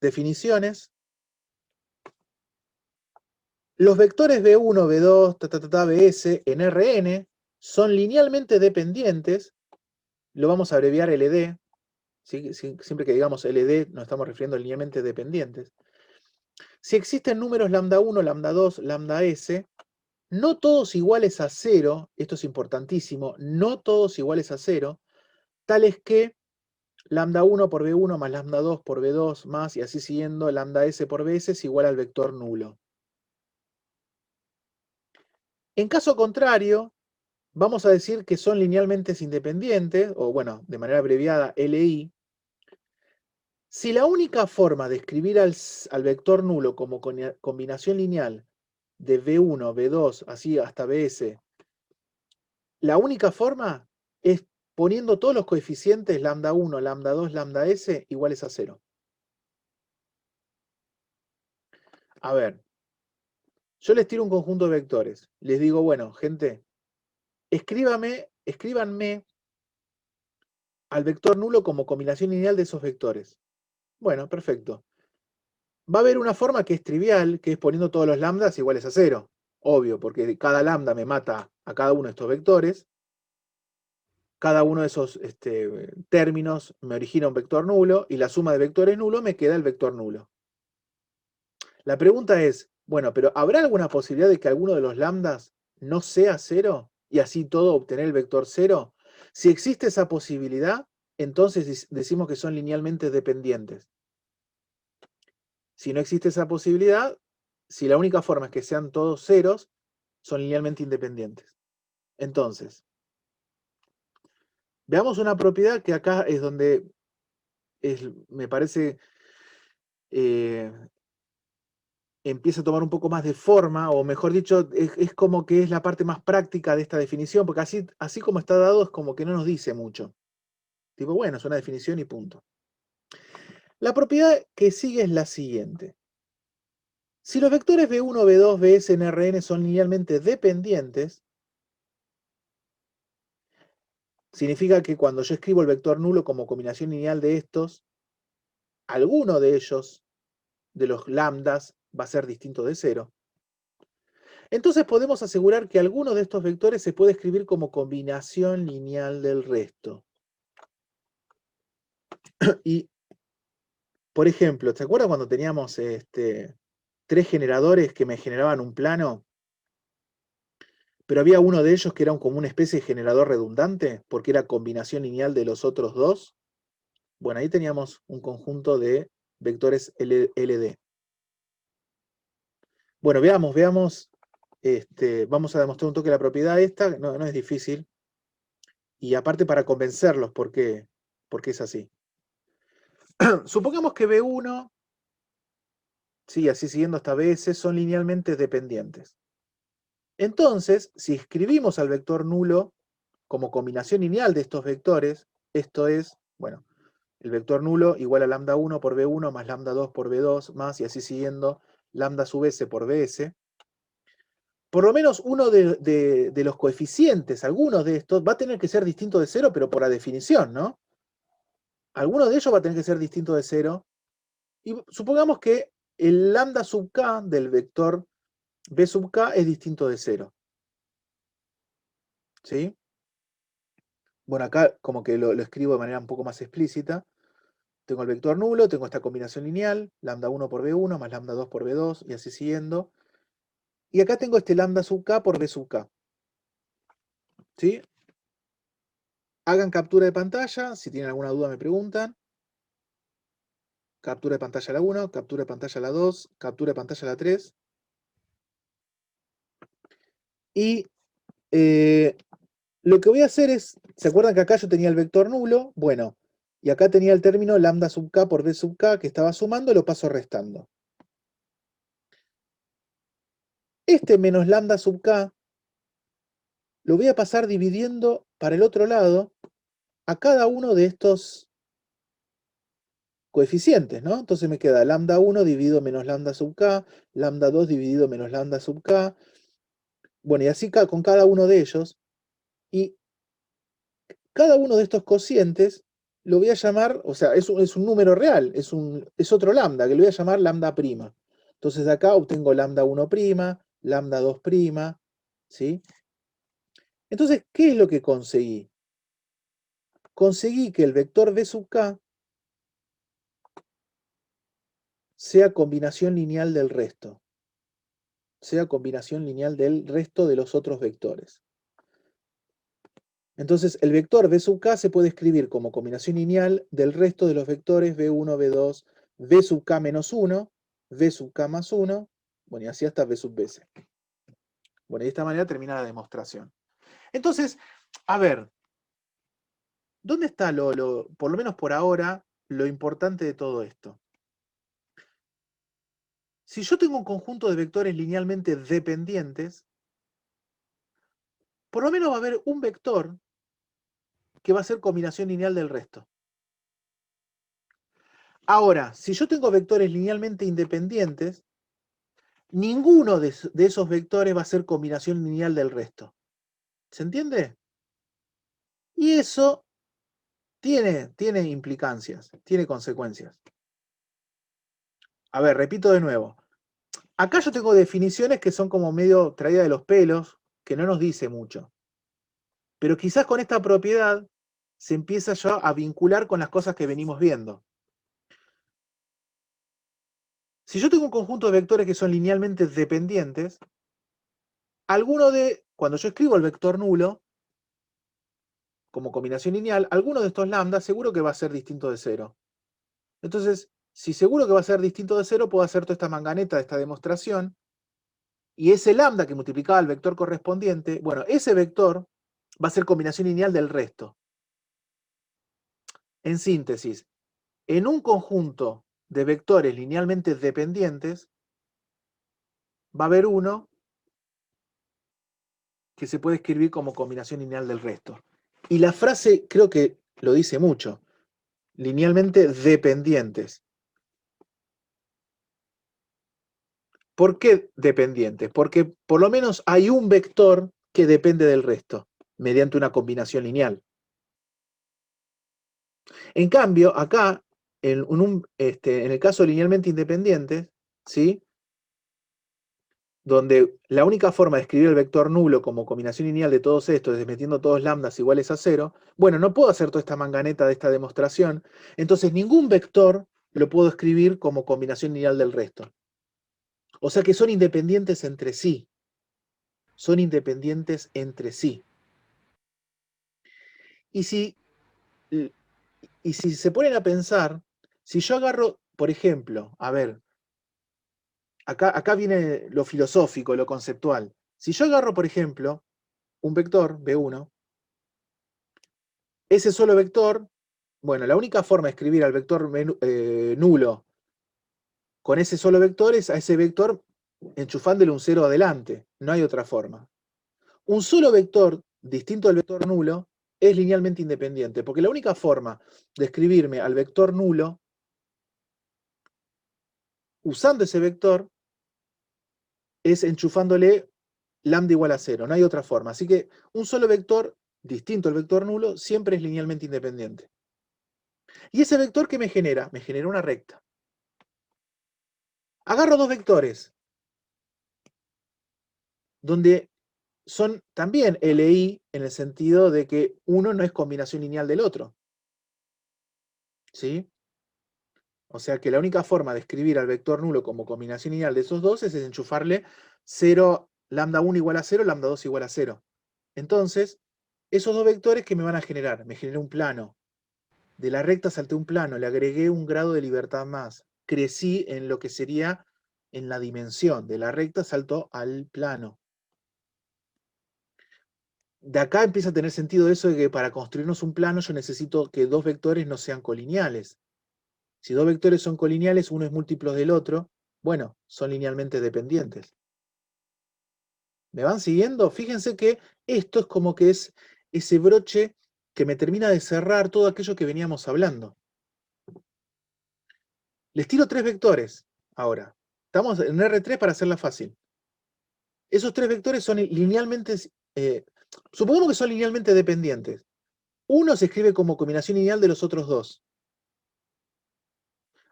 definiciones. Los vectores B1, B2, Bs en Rn son linealmente dependientes. Lo vamos a abreviar LD. ¿Sí? Siempre que digamos LD nos estamos refiriendo a linealmente dependientes. Si existen números lambda 1, lambda 2, lambda s, no todos iguales a 0, esto es importantísimo, no todos iguales a 0, tales que lambda 1 por B1 más lambda 2 por B2 más, y así siguiendo, lambda s por Bs es igual al vector nulo. En caso contrario, vamos a decir que son linealmente independientes, o bueno, de manera abreviada LI, si la única forma de escribir al vector nulo como combinación lineal de B1, B2, así hasta Bs, la única forma es poniendo todos los coeficientes lambda 1, lambda 2, lambda s iguales a 0. A ver, yo les tiro un conjunto de vectores. Les digo, bueno, gente, escríbanme al vector nulo como combinación lineal de esos vectores. Bueno, perfecto. Va a haber una forma que es trivial, que es poniendo todos los lambdas iguales a 0. Obvio, porque cada lambda me mata a cada uno de estos vectores. Cada uno de esos términos me origina un vector nulo y la suma de vectores nulos me queda el vector nulo. La pregunta es, bueno, pero ¿habrá alguna posibilidad de que alguno de los lambdas no sea 0 y así todo obtener el vector 0? Si existe esa posibilidad, entonces decimos que son linealmente dependientes. Si no existe esa posibilidad, si la única forma es que sean todos ceros, son linealmente independientes. Entonces, veamos una propiedad que acá es donde me parece empieza a tomar un poco más de forma, o mejor dicho, es como que es la parte más práctica de esta definición, porque así como está dado es como que no nos dice mucho. Tipo, bueno, es una definición y punto. La propiedad que sigue es la siguiente. Si los vectores B1, B2, Bs en Rn son linealmente dependientes, significa que cuando yo escribo el vector nulo como combinación lineal de estos, alguno de ellos, de los lambdas, va a ser distinto de 0. Entonces podemos asegurar que alguno de estos vectores se puede escribir como combinación lineal del resto. Y, por ejemplo, ¿te acuerdas cuando teníamos 3 generadores que me generaban un plano? Pero había uno de ellos que era como una especie de generador redundante, porque era combinación lineal de los otros dos. Bueno, ahí teníamos un conjunto de vectores LD. Bueno, veamos. Vamos a demostrar un toque la propiedad esta, no es difícil. Y aparte para convencerlos, porque es así. Supongamos que B1, sí, así siguiendo hasta Bs, son linealmente dependientes. Entonces, si escribimos al vector nulo como combinación lineal de estos vectores, esto es, bueno, el vector nulo igual a lambda 1 por B1 más lambda 2 por B2 más, y así siguiendo, lambda sub S por Bs. Por lo menos uno de los coeficientes, algunos de estos, va a tener que ser distinto de 0, pero por la definición, ¿no? Alguno de ellos va a tener que ser distinto de 0. Y supongamos que el lambda sub k del vector B sub k es distinto de 0. ¿Sí? Bueno, acá como que lo escribo de manera un poco más explícita. Tengo el vector nulo, tengo esta combinación lineal, lambda 1 por B1 más lambda 2 por B2, y así siguiendo. Y acá tengo este lambda sub k por B sub k. ¿Sí? Hagan captura de pantalla, si tienen alguna duda me preguntan. Captura de pantalla a la 1, captura de pantalla a la 2, captura de pantalla a la 3. Y lo que voy a hacer es, ¿se acuerdan que acá yo tenía el vector nulo? Bueno, y acá tenía el término lambda sub k por b sub k que estaba sumando, lo paso restando. Este menos lambda sub k lo voy a pasar dividiendo para el otro lado a cada uno de estos coeficientes, ¿no? Entonces me queda lambda 1 dividido menos lambda sub k, lambda 2 dividido menos lambda sub k, bueno, y así con cada uno de ellos, y cada uno de estos cocientes lo voy a llamar, o sea, es un número real, es otro lambda, que lo voy a llamar lambda prima. Entonces de acá obtengo lambda 1 prima, lambda 2 prima, ¿sí? Entonces, ¿qué es lo que conseguí? Conseguí que el vector v sub k sea combinación lineal del resto. Sea combinación lineal del resto de los otros vectores. Entonces, el vector v sub k se puede escribir como combinación lineal del resto de los vectores v1, v2, v sub k menos 1, v sub k más 1, bueno, y así hasta v sub vc. Bueno, y de esta manera termina la demostración. Entonces, a ver, ¿dónde está por lo menos por ahora, lo importante de todo esto? Si yo tengo un conjunto de vectores linealmente dependientes, por lo menos va a haber un vector que va a ser combinación lineal del resto. Ahora, si yo tengo vectores linealmente independientes, ninguno de esos vectores va a ser combinación lineal del resto. ¿Se entiende? Y eso tiene implicancias, tiene consecuencias. A ver, repito de nuevo. Acá yo tengo definiciones que son como medio traídas de los pelos, que no nos dice mucho. Pero quizás con esta propiedad se empieza ya a vincular con las cosas que venimos viendo. Si yo tengo un conjunto de vectores que son linealmente dependientes, cuando yo escribo el vector nulo, como combinación lineal, alguno de estos lambdas seguro que va a ser distinto de cero. Entonces, si seguro que va a ser distinto de cero, puedo hacer toda esta manganeta de esta demostración, y ese lambda que multiplicaba el vector correspondiente, bueno, ese vector va a ser combinación lineal del resto. En síntesis, en un conjunto de vectores linealmente dependientes, va a haber uno que se puede escribir como combinación lineal del resto. Y la frase creo que lo dice mucho, linealmente dependientes. ¿Por qué dependientes? Porque por lo menos hay un vector que depende del resto, mediante una combinación lineal. En cambio, acá, en el caso linealmente independientes, ¿sí? Donde la única forma de escribir el vector nulo como combinación lineal de todos estos es metiendo todos lambdas iguales a 0, bueno, no puedo hacer toda esta manganeta de esta demostración, entonces ningún vector lo puedo escribir como combinación lineal del resto. O sea que son independientes entre sí. Son independientes entre sí. Y si, y si se ponen a pensar, si yo agarro, por ejemplo, a ver, acá viene lo filosófico, lo conceptual. Si yo agarro, por ejemplo, un vector, B1, ese solo vector, bueno, la única forma de escribir al vector nulo con ese solo vector es a ese vector enchufándole un 0 adelante. No hay otra forma. Un solo vector, distinto del vector nulo, es linealmente independiente, porque la única forma de escribirme al vector nulo usando ese vector es enchufándole lambda igual a 0. No hay otra forma. Así que un solo vector, distinto al vector nulo, siempre es linealmente independiente. ¿Y ese vector qué me genera? Me genera una recta. Agarro dos vectores, donde son también LI en el sentido de que uno no es combinación lineal del otro. ¿Sí? O sea que la única forma de escribir al vector nulo como combinación lineal de esos dos es enchufarle 0, lambda 1 igual a 0, lambda 2 igual a 0. Entonces, esos dos vectores que me van a generar, me generé un plano. De la recta salté un plano, le agregué un grado de libertad más. Crecí en lo que sería en la dimensión. De la recta saltó al plano. De acá empieza a tener sentido eso de que para construirnos un plano yo necesito que dos vectores no sean colineales. Si dos vectores son colineales, uno es múltiplo del otro, bueno, son linealmente dependientes. ¿Me van siguiendo? Fíjense que esto es como que es ese broche que me termina de cerrar todo aquello que veníamos hablando. Les tiro tres vectores ahora. Estamos en R3 para hacerla fácil. Esos tres vectores son linealmente, supongamos que son linealmente dependientes. Uno se escribe como combinación lineal de los otros dos.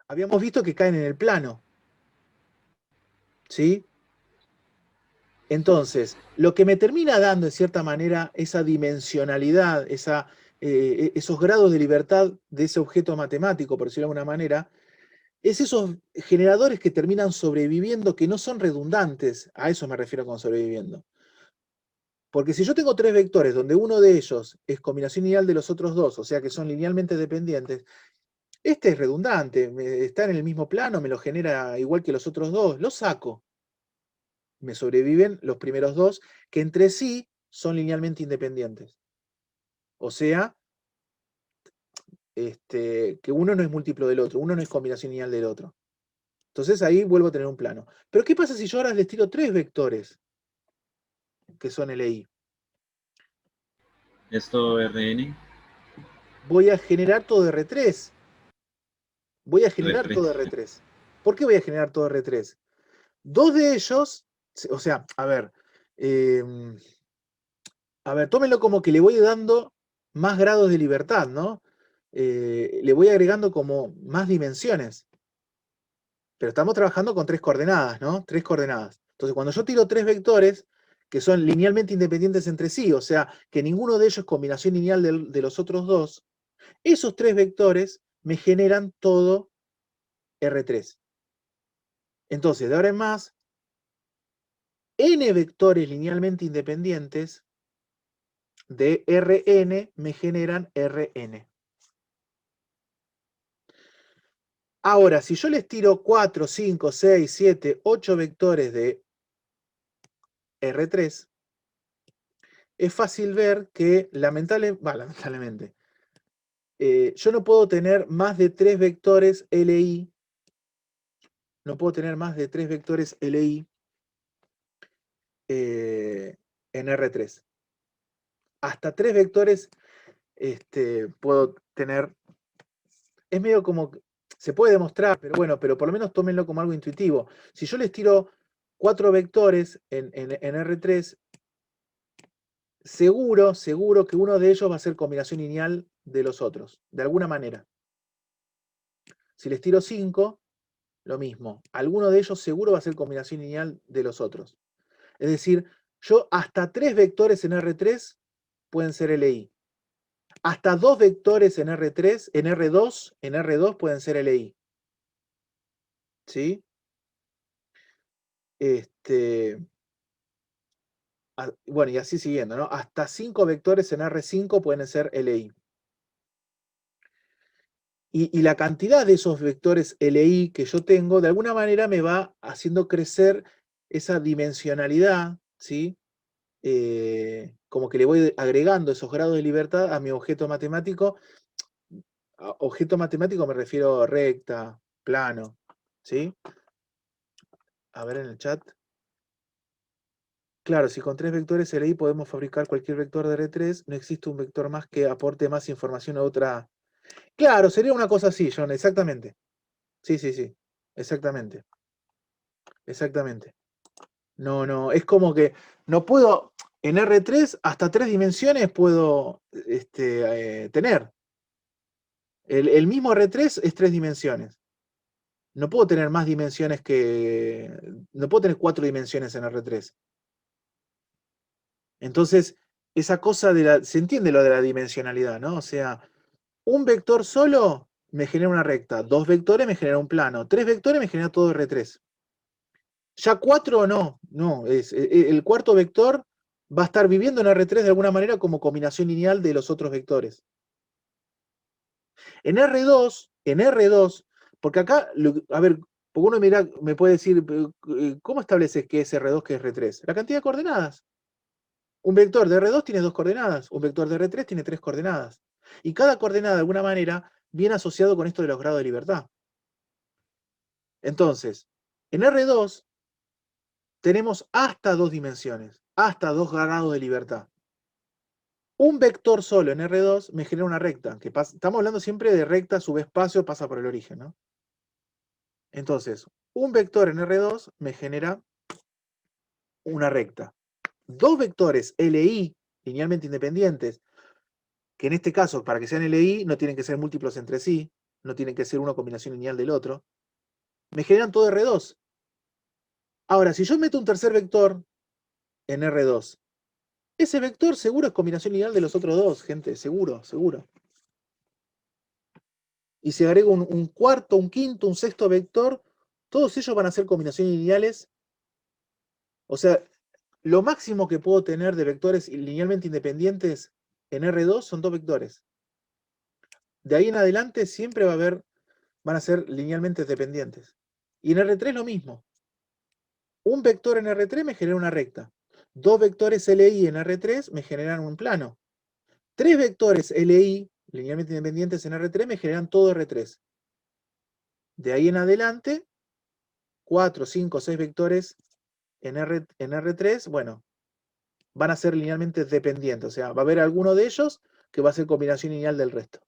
Habíamos visto que caen en el plano. ¿Sí? Entonces, lo que me termina dando, en cierta manera, esa dimensionalidad, esos grados de libertad de ese objeto matemático, por decirlo de alguna manera, es esos generadores que terminan sobreviviendo, que no son redundantes. A eso me refiero con sobreviviendo. Porque si yo tengo tres vectores donde uno de ellos es combinación lineal de los otros dos, o sea que son linealmente dependientes, este es redundante, está en el mismo plano, me lo genera igual que los otros dos, lo saco. Me sobreviven los primeros dos, que entre sí son linealmente independientes. O sea, que uno no es múltiplo del otro, uno no es combinación lineal del otro. Entonces ahí vuelvo a tener un plano. Pero ¿qué pasa si yo ahora les tiro tres vectores que son LI? Esto Rn, Voy a generar todo R3. Voy a generar R3. todo R3. ¿Por qué voy a generar todo R3? Dos de ellos, o sea, a ver, tómenlo como que le voy dando más grados de libertad, ¿no? Le voy agregando como más dimensiones. Pero estamos trabajando con tres coordenadas, ¿no? Tres coordenadas. Entonces, cuando yo tiro tres vectores que son linealmente independientes entre sí, o sea, que ninguno de ellos es combinación lineal de los otros dos, esos tres vectores me generan todo R3. Entonces, de ahora en más, n vectores linealmente independientes de Rn me generan Rn. Ahora, si yo les tiro 4, 5, 6, 7, 8 vectores de R3, es fácil ver que lamentablemente, yo no puedo tener más de 3 vectores LI, no puedo tener más de 3 vectores LI en R3. Hasta 3 vectores puedo tener. Es medio como, se puede demostrar, pero bueno, pero por lo menos tómenlo como algo intuitivo. Si yo les tiro 4 vectores en R3, seguro que uno de ellos va a ser combinación lineal de los otros, de alguna manera. Si les tiro 5, lo mismo. Alguno de ellos seguro va a ser combinación lineal de los otros. Es decir, yo hasta 3 vectores en R3 pueden ser LI. Hasta 2 vectores en R3, en R2 pueden ser LI. ¿Sí? Bueno, y así siguiendo, ¿no? Hasta 5 vectores en R5 pueden ser LI. Y la cantidad de esos vectores LI que yo tengo, de alguna manera me va haciendo crecer esa dimensionalidad, ¿sí? Como que le voy agregando esos grados de libertad a mi objeto matemático. A objeto matemático me refiero a recta, plano, ¿sí? A ver en el chat. Claro, si con tres vectores LI podemos fabricar cualquier vector de R3, no existe un vector más que aporte más información a otra. Claro, sería una cosa así, John, exactamente. Sí, sí, sí, exactamente. Exactamente. No, es como que no puedo, en R3 hasta 3 dimensiones puedo tener. El mismo R3 es 3 dimensiones. No puedo tener más dimensiones que. No puedo tener 4 dimensiones en R3. Entonces, esa cosa de la. Se entiende lo de la dimensionalidad, ¿no? O sea, un vector solo me genera una recta, dos vectores me genera un plano, tres vectores me genera todo R3. Ya 4 no, el cuarto vector va a estar viviendo en R3 de alguna manera como combinación lineal de los otros vectores. En R2, porque acá, a ver, porque uno me puede decir, ¿cómo estableces que es R2 que es R3? La cantidad de coordenadas. Un vector de R2 tiene 2 coordenadas, un vector de R3 tiene 3 coordenadas. Y cada coordenada, de alguna manera, viene asociado con esto de los grados de libertad. Entonces, en R2 tenemos hasta 2 dimensiones, hasta 2 grados de libertad. Un vector solo en R2 me genera una recta, estamos hablando siempre de recta, subespacio, pasa por el origen, ¿no? Entonces, un vector en R2 me genera una recta. Dos vectores LI, linealmente independientes, que en este caso, para que sean LI, no tienen que ser múltiplos entre sí, no tienen que ser una combinación lineal del otro, me generan todo R2. Ahora, si yo meto un tercer vector en R2, ese vector seguro es combinación lineal de los otros dos, gente, seguro, seguro. Y si agrego un cuarto, un quinto, un sexto vector, todos ellos van a ser combinaciones lineales. O sea, lo máximo que puedo tener de vectores linealmente independientes en R2 son 2 vectores. De ahí en adelante siempre van a ser linealmente dependientes. Y en R3 lo mismo. Un vector en R3 me genera una recta. 2 vectores LI en R3 me generan un plano. 3 vectores LI, linealmente independientes en R3, me generan todo R3. De ahí en adelante, 4, 5, 6 vectores en R3, bueno, van a ser linealmente dependientes. O sea, va a haber alguno de ellos que va a ser combinación lineal del resto.